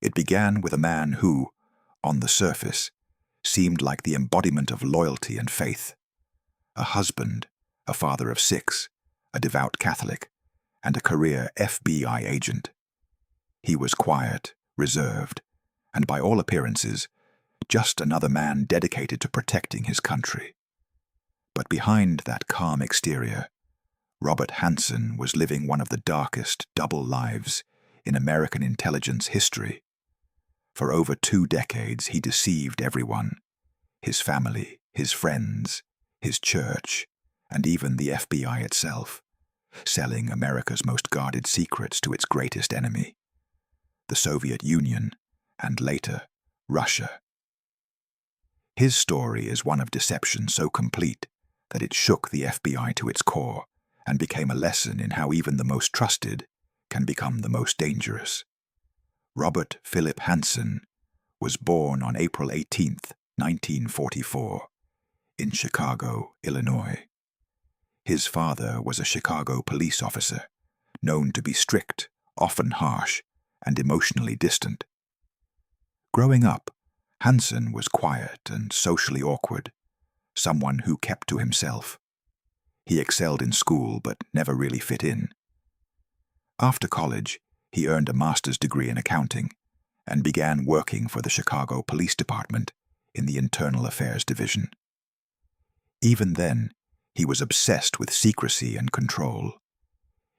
It began with a man who, on the surface, seemed like the embodiment of loyalty and faith. A husband, a father of 6, a devout Catholic, and a career FBI agent. He was quiet, reserved, and by all appearances, just another man dedicated to protecting his country. But behind that calm exterior, Robert Hanssen was living one of the darkest double lives in American intelligence history. For over 2 decades, he deceived everyone: his family, his friends, his church, and even the FBI itself, selling America's most guarded secrets to its greatest enemy, the Soviet Union, and later, Russia. His story is one of deception so complete that it shook the FBI to its core and became a lesson in how even the most trusted can become the most dangerous. Robert Philip Hanssen was born on April 18, 1944, in Chicago, Illinois. His father was a Chicago police officer, known to be strict, often harsh, and emotionally distant. Growing up, Hanssen was quiet and socially awkward, someone who kept to himself. He excelled in school but never really fit in. After college, he earned a master's degree in accounting and began working for the Chicago Police Department in the Internal Affairs Division. Even then, he was obsessed with secrecy and control.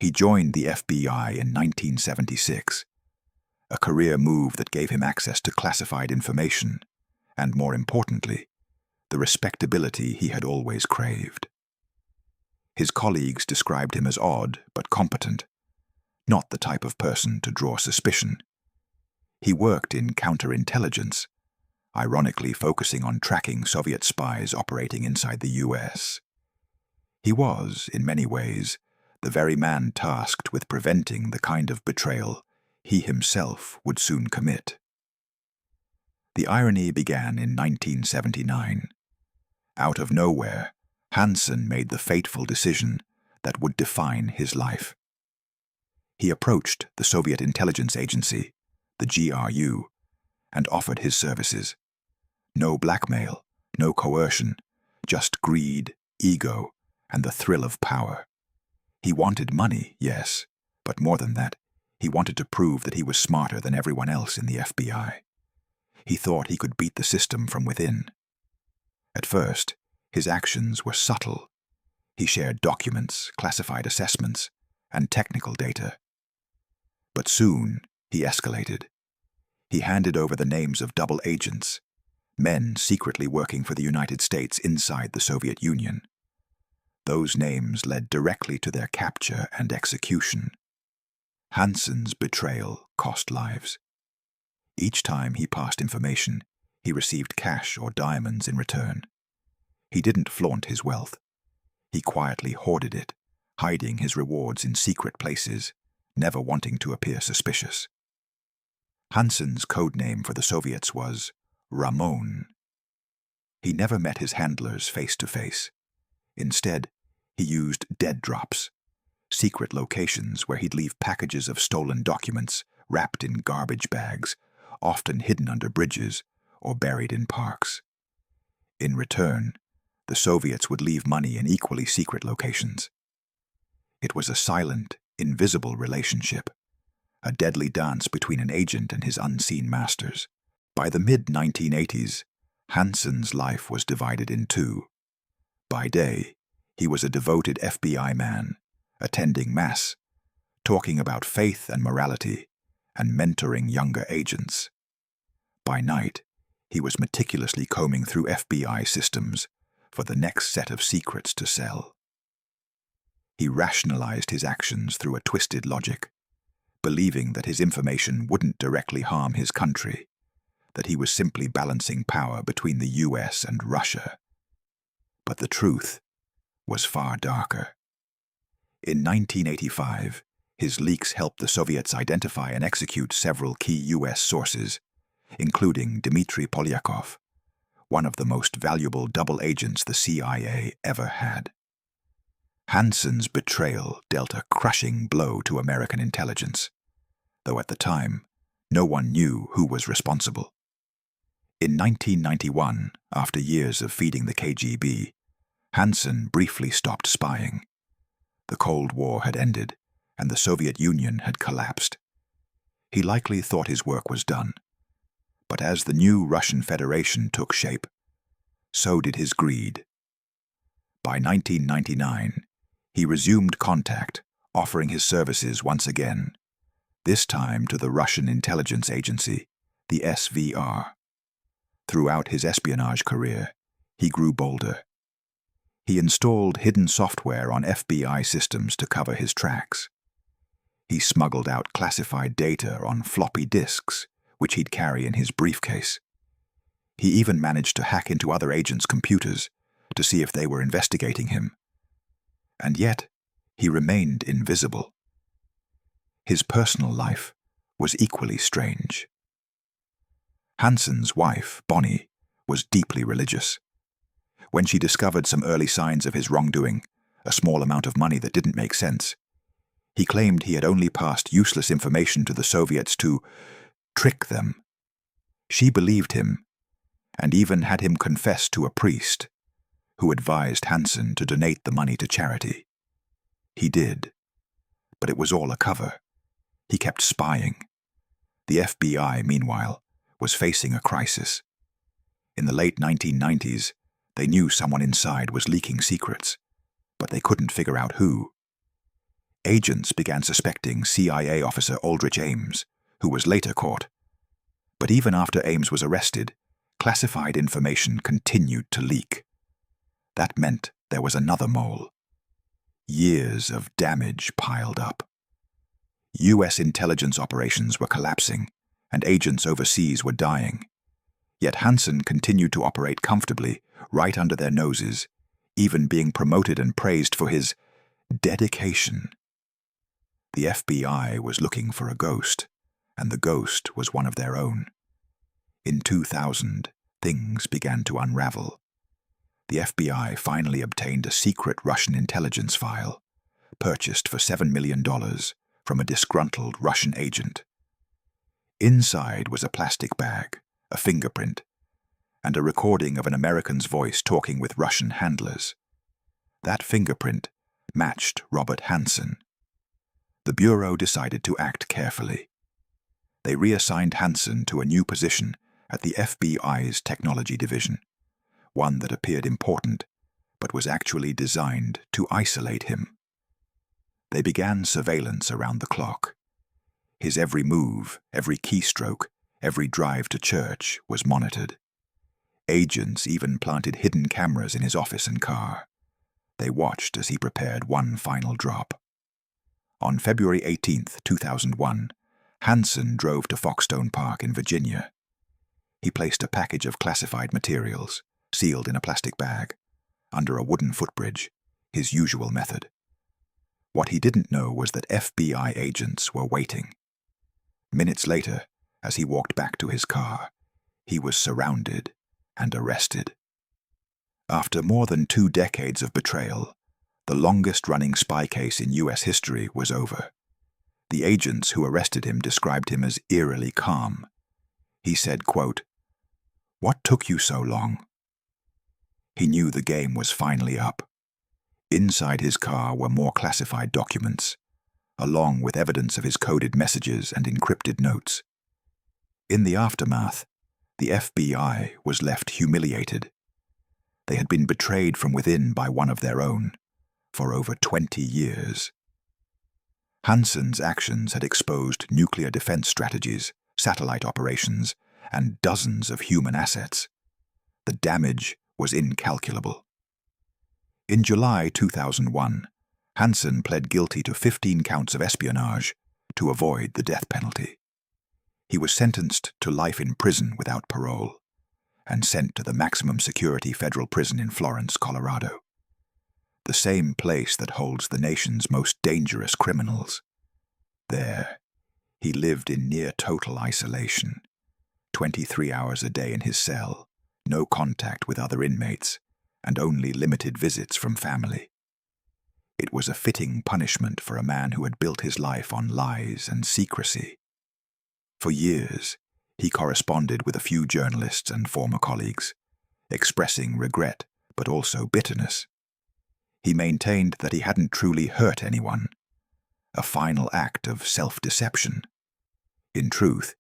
He joined the FBI in 1976, a career move that gave him access to classified information and, more importantly, the respectability he had always craved. His colleagues described him as odd but competent, not the type of person to draw suspicion. He worked in counterintelligence, ironically focusing on tracking Soviet spies operating inside the US. He was, in many ways, the very man tasked with preventing the kind of betrayal he himself would soon commit. The irony began in 1979. Out of nowhere, Hanssen made the fateful decision that would define his life. He approached the Soviet intelligence agency, the GRU, and offered his services. No blackmail, no coercion, just greed, ego, and the thrill of power. He wanted money, yes, but more than that, he wanted to prove that he was smarter than everyone else in the FBI. He thought he could beat the system from within. At first, his actions were subtle. He shared documents, classified assessments, and technical data. But soon, he escalated. He handed over the names of double agents, men secretly working for the United States inside the Soviet Union. Those names led directly to their capture and execution. Hanssen's betrayal cost lives. Each time he passed information, he received cash or diamonds in return. He didn't flaunt his wealth. He quietly hoarded it, hiding his rewards in secret places, never wanting to appear suspicious. Hanssen's code name for the Soviets was Ramon. He never met his handlers face to face. Instead, he used dead drops, secret locations where he'd leave packages of stolen documents wrapped in garbage bags, often hidden under bridges or buried in parks. In return, the Soviets would leave money in equally secret locations. It was a silent, invisible relationship, a deadly dance between an agent and his unseen masters. By the mid-1980s, Hanssen's life was divided in two. By day, he was a devoted FBI man, attending Mass, talking about faith and morality, and mentoring younger agents. By night, he was meticulously combing through FBI systems for the next set of secrets to sell. He rationalized his actions through a twisted logic, believing that his information wouldn't directly harm his country, that he was simply balancing power between the US and Russia. But the truth was far darker. In 1985, his leaks helped the Soviets identify and execute several key US sources, including Dmitry Polyakov, one of the most valuable double agents the CIA ever had. Hanssen's betrayal dealt a crushing blow to American intelligence, though at the time, No one knew who was responsible. In 1991, after years of feeding the KGB, Hanssen briefly stopped spying. The Cold War had ended, and the Soviet Union had collapsed. He likely thought his work was done. But as the new Russian Federation took shape, so did his greed. By 1999, he resumed contact, offering his services once again, this time to the Russian intelligence agency, the SVR. Throughout his espionage career, he grew bolder. He installed hidden software on FBI systems to cover his tracks. He smuggled out classified data on floppy disks, which he'd carry in his briefcase. He even managed to hack into other agents' computers to see if they were investigating him. And yet, he remained invisible. His personal life was equally strange. Hanssen's wife, Bonnie, was deeply religious. When she discovered some early signs of his wrongdoing, a small amount of money that didn't make sense, he claimed he had only passed useless information to the Soviets to trick them. She believed him, and even had him confess to a priest, who advised Hanssen to donate the money to charity. He did, but it was all a cover. He kept spying. The FBI, meanwhile, was facing a crisis. In the late 1990s, they knew someone inside was leaking secrets, but they couldn't figure out who. Agents began suspecting CIA officer Aldrich Ames, who was later caught. But even after Ames was arrested, classified information continued to leak. That meant there was another mole. Years of damage piled up. U.S. intelligence operations were collapsing, and agents overseas were dying. Yet Hanssen continued to operate comfortably, right under their noses, even being promoted and praised for his dedication. The FBI was looking for a ghost, and the ghost was one of their own. In 2000, things began to unravel. The FBI finally obtained a secret Russian intelligence file, purchased for $7 million from a disgruntled Russian agent. Inside was a plastic bag, a fingerprint, and a recording of an American's voice talking with Russian handlers. That fingerprint matched Robert Hanssen. The Bureau decided to act carefully. They reassigned Hanssen to a new position at the FBI's Technology Division, one that appeared important, but was actually designed to isolate him. They began surveillance around the clock. His every move, every keystroke, every drive to church was monitored. Agents even planted hidden cameras in his office and car. They watched as he prepared one final drop. On February 18, 2001, Hanssen drove to Foxstone Park in Virginia. He placed a package of classified materials, sealed in a plastic bag, under a wooden footbridge, his usual method. What he didn't know was that FBI agents were waiting. Minutes later, as he walked back to his car, he was surrounded and arrested. After more than 2 decades of betrayal, the longest-running spy case in U.S. history was over. The agents who arrested him described him as eerily calm. He said, quote, "What took you so long?" He knew the game was finally up. Inside his car were more classified documents, along with evidence of his coded messages and encrypted notes. In the aftermath, the FBI was left humiliated. They had been betrayed from within by one of their own for over 20 years. Hanssen's actions had exposed nuclear defense strategies, satellite operations, and dozens of human assets. The damage was incalculable. In July 2001, Hanssen pled guilty to 15 counts of espionage to avoid the death penalty. He was sentenced to life in prison without parole and sent to the maximum security federal prison in Florence, Colorado, the same place that holds the nation's most dangerous criminals. There, he lived in near total isolation, 23 hours a day in his cell, no contact with other inmates, and only limited visits from family. It was a fitting punishment for a man who had built his life on lies and secrecy. For years, he corresponded with a few journalists and former colleagues, expressing regret but also bitterness. He maintained that he hadn't truly hurt anyone, a final act of self-deception. In truth,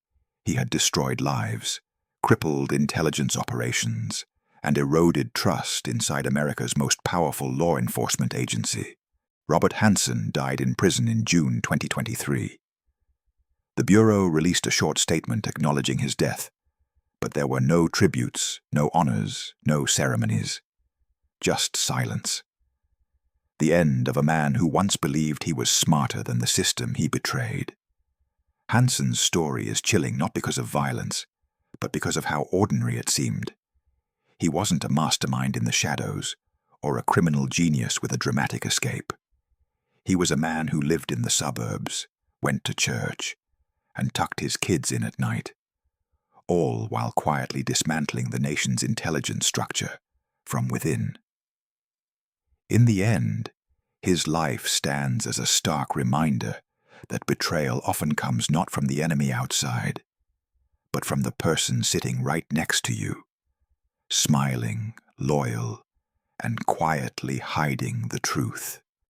he had destroyed lives, crippled intelligence operations, and eroded trust inside America's most powerful law enforcement agency. Robert Hanssen died in prison in June 2023. The Bureau released a short statement acknowledging his death, but there were no tributes, no honors, no ceremonies. Just silence. The end of a man who once believed he was smarter than the system he betrayed. Hanssen's story is chilling not because of violence, but because of how ordinary it seemed. He wasn't a mastermind in the shadows, or a criminal genius with a dramatic escape. He was a man who lived in the suburbs, went to church, and tucked his kids in at night, all while quietly dismantling the nation's intelligence structure from within. In the end, his life stands as a stark reminder that betrayal often comes not from the enemy outside, but from the person sitting right next to you, smiling, loyal, and quietly hiding the truth.